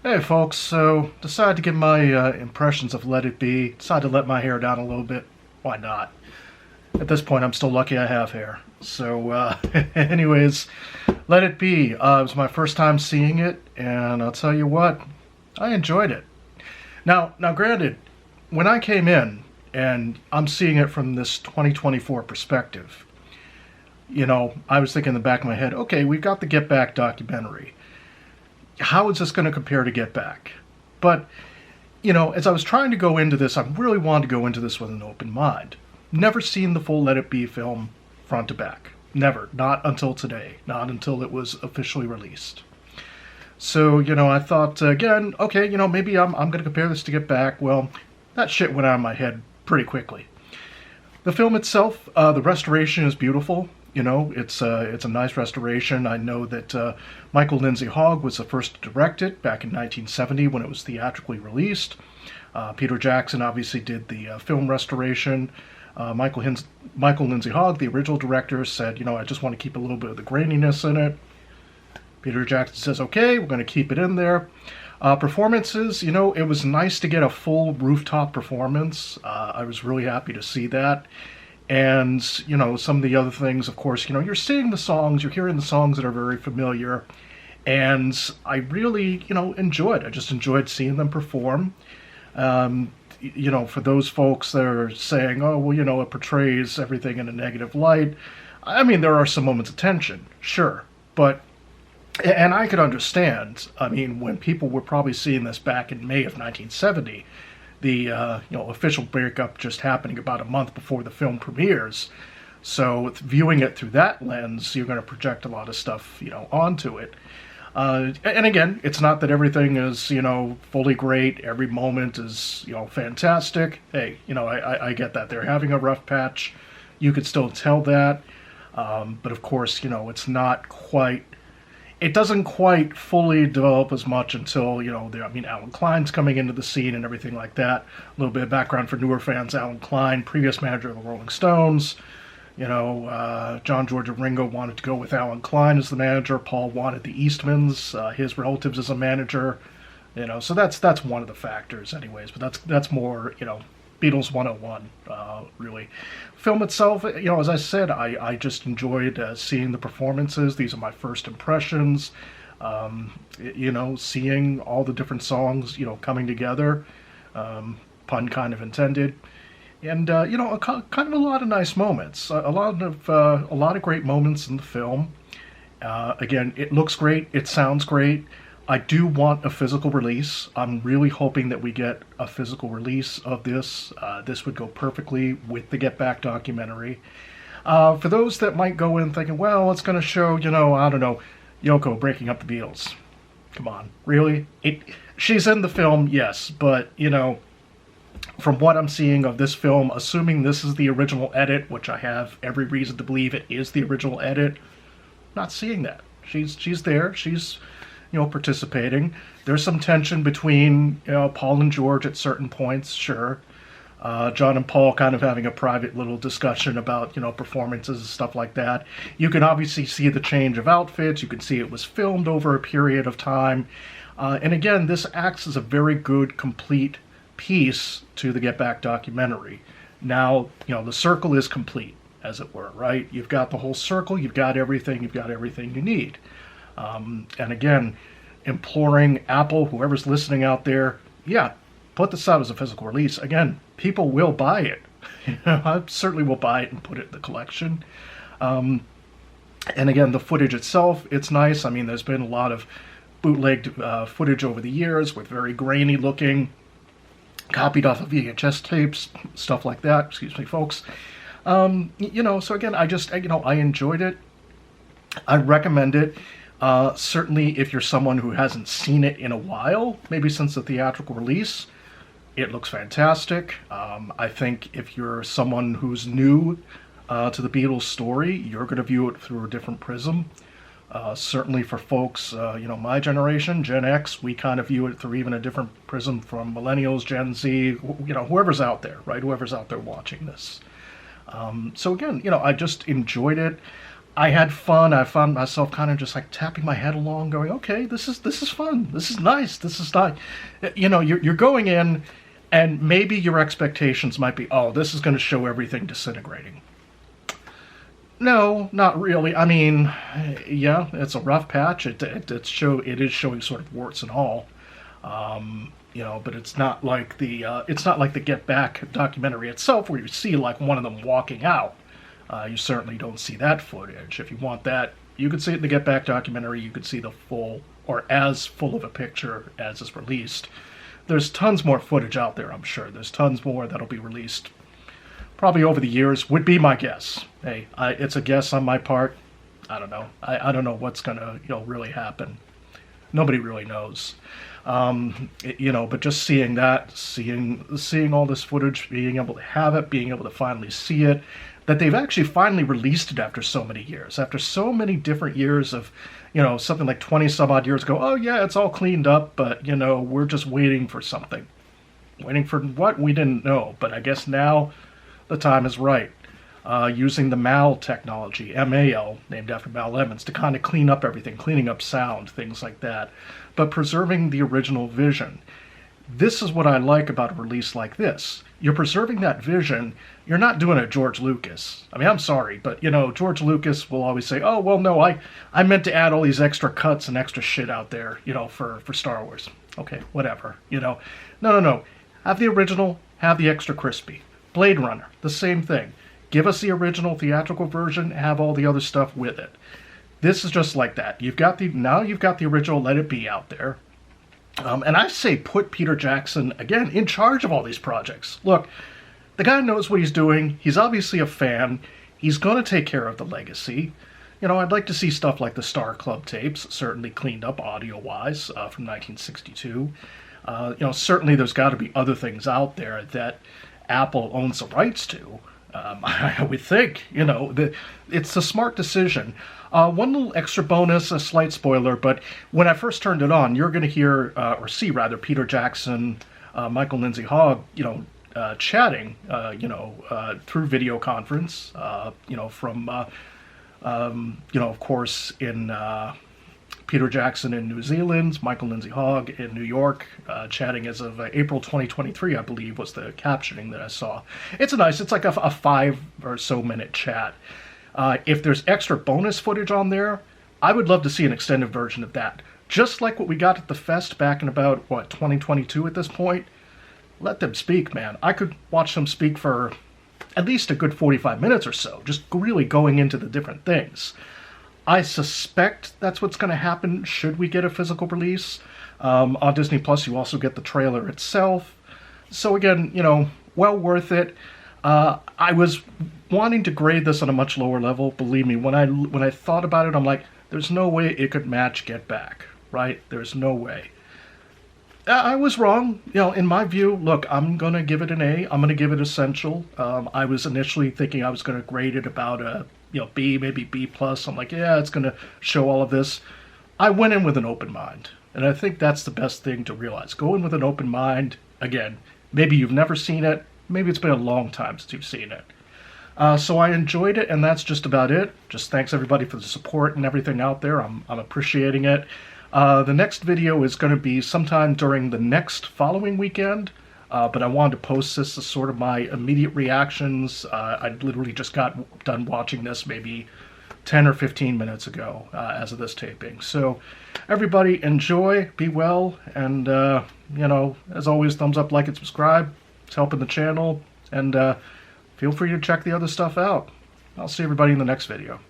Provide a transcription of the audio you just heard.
Hey folks, so decided to give my impressions of Let It Be. Decided to let my hair down a little bit. Why not? At this point, I'm still lucky I have hair. So, anyways, Let It Be. It was my first time seeing it, and I'll tell you what, I enjoyed it. Now, granted, when I came in, and I'm seeing it from this 2024 perspective, I was thinking in the back of my head, okay, we've got the Get Back documentary. How is this going to compare to Get Back? But, as I was trying to go into this, I really wanted to go into this with an open mind. Never seen the full Let It Be film front to back. Never. Not until today. Not until it was officially released. So, I thought, again, okay, maybe I'm going to compare this to Get Back. Well, that shit went out of my head pretty quickly. The film itself, the restoration is beautiful. It's a nice restoration. I know that Michael Lindsay Hogg was the first to direct it back in 1970 when it was theatrically released. Peter Jackson obviously did the film restoration. Michael Lindsay Hogg, the original director, said, I just want to keep a little bit of the graininess in it. Peter Jackson says, okay, we're going to keep it in there. Performances, it was nice to get a full rooftop performance. I was really happy to see that. And, some of the other things, of course, you're seeing the songs, you're hearing the songs that are very familiar. And I really, enjoyed. I just enjoyed seeing them perform. For those folks that are saying, oh, well, it portrays everything in a negative light. I mean, there are some moments of tension, sure. But, and I could understand, when people were probably seeing this back in May of 1970, the official breakup just happening about a month before the film premieres. So viewing it through that lens, you're going to project a lot of stuff, onto it. And again, it's not that everything is, fully great. Every moment is, fantastic. Hey, I get that. They're having a rough patch. You could still tell that. But of course, it's not quite... It doesn't quite fully develop as much until, Alan Klein's coming into the scene and everything like that. A little bit of background for newer fans. Alan Klein, previous manager of the Rolling Stones. John, George, and Ringo wanted to go with Alan Klein as the manager. Paul wanted the Eastmans, his relatives, as a manager. So that's one of the factors anyways. But that's more, Beatles 101, really. Film itself, as I said, I just enjoyed seeing the performances. These are my first impressions. Seeing all the different songs, coming together, pun kind of intended. And, kind of a lot of nice moments. A lot of great moments in the film. Again, it looks great. It sounds great. I do want a physical release. I'm really hoping that we get a physical release of this. This would go perfectly with the Get Back documentary. For those that might go in thinking, well, it's going to show, I don't know, Yoko breaking up the Beatles. Come on, really? She's in the film, yes, but, from what I'm seeing of this film, assuming this is the original edit, which I have every reason to believe it is the original edit, not seeing that. She's there. She's participating. There's some tension between, Paul and George at certain points, sure. John and Paul kind of having a private little discussion about, performances and stuff like that. You can obviously see the change of outfits. You can see it was filmed over a period of time. And again, this acts as a very good, complete piece to the Get Back documentary. Now, the circle is complete, as it were, right? You've got the whole circle. You've got everything you need. And again, imploring Apple, whoever's listening out there, yeah, put this out as a physical release. Again, people will buy it. I certainly will buy it and put it in the collection. And again, the footage itself, it's nice. There's been a lot of bootlegged footage over the years with very grainy looking, copied off of VHS tapes, stuff like that. Excuse me, folks. So again, I enjoyed it. I recommend it. Certainly if you're someone who hasn't seen it in a while, maybe since the theatrical release, it looks fantastic. I think if you're someone who's new to the Beatles story, you're going to view it through a different prism. Certainly for folks, my generation, Gen X, we kind of view it through even a different prism from millennials, Gen Z, whoever's out there, right? Whoever's out there watching this. So again, I just enjoyed it. I had fun. I found myself kind of just like tapping my head along, going, "Okay, this is fun. This is nice. This is nice." You know, you're going in, and maybe your expectations might be, "Oh, this is going to show everything disintegrating." No, not really. I mean, yeah, it's a rough patch. It is showing sort of warts and all. You know, but it's not like the Get Back documentary itself, where you see like one of them walking out. You certainly don't see that footage. If you want that, you could see it in the Get Back documentary. You could see the full, or as full of a picture as is released. There's tons more footage out there, I'm sure. There's tons more that'll be released probably over the years, would be my guess. Hey, it's a guess on my part. I don't know. I don't know what's going to, really happen. Nobody really knows. You know, but just seeing that, seeing all this footage, being able to have it, being able to finally see it, that they've actually finally released it after so many years, after so many different years of, something like 20 some odd years ago. Oh yeah, it's all cleaned up, but we're just waiting for something. Waiting for what? We didn't know, but I guess now the time is right. Using the MAL technology, MAL, named after Mal Evans, to kind of clean up everything, cleaning up sound, things like that, but preserving the original vision. This is what I like about a release like this. You're preserving that vision. You're not doing a George Lucas. I mean, I'm sorry, but, George Lucas will always say, oh, well, no, I meant to add all these extra cuts and extra shit out there, for Star Wars. Okay, whatever, No. Have the original, have the extra crispy. Blade Runner, the same thing. Give us the original theatrical version, have all the other stuff with it. This is just like that. Now you've got the original, let it be out there. And I say put Peter Jackson, again, in charge of all these projects. Look, the guy knows what he's doing. He's obviously a fan. He's going to take care of the legacy. I'd like to see stuff like the Star Club tapes, certainly cleaned up audio-wise, from 1962. Certainly there's got to be other things out there that Apple owns the rights to. I would think, it's a smart decision. One little extra bonus, a slight spoiler, but when I first turned it on, you're going to hear, or see rather, Peter Jackson, Michael Lindsay Hogg, chatting, through video conference, from, of course, in Peter Jackson in New Zealand, Michael Lindsay Hogg in New York, chatting as of April 2023, I believe, was the captioning that I saw. It's like a 5 or so minute chat. If there's extra bonus footage on there, I would love to see an extended version of that. Just like what we got at the Fest back in about, 2022 at this point. Let them speak, man. I could watch them speak for at least a good 45 minutes or so, just really going into the different things. I suspect that's what's going to happen should we get a physical release. On Disney Plus, you also get the trailer itself. So again, well worth it. I was wanting to grade this on a much lower level. Believe me, when I thought about it, I'm like, there's no way it could match Get Back, right? There's no way. I was wrong. In my view, look, I'm going to give it an A. I'm going to give it essential. I was initially thinking I was going to grade it about a B, maybe B+. I'm like, yeah, it's going to show all of this. I went in with an open mind. And I think that's the best thing to realize. Go in with an open mind. Again, maybe you've never seen it. Maybe it's been a long time since you've seen it. So I enjoyed it, and that's just about it. Just thanks everybody for the support and everything out there. I'm appreciating it. The next video is going to be sometime during the next following weekend. But I wanted to post this as sort of my immediate reactions. I literally just got done watching this maybe 10 or 15 minutes ago as of this taping. So everybody enjoy, be well, and, as always, thumbs up, like, and subscribe. It's helping the channel, and feel free to check the other stuff out. I'll see everybody in the next video.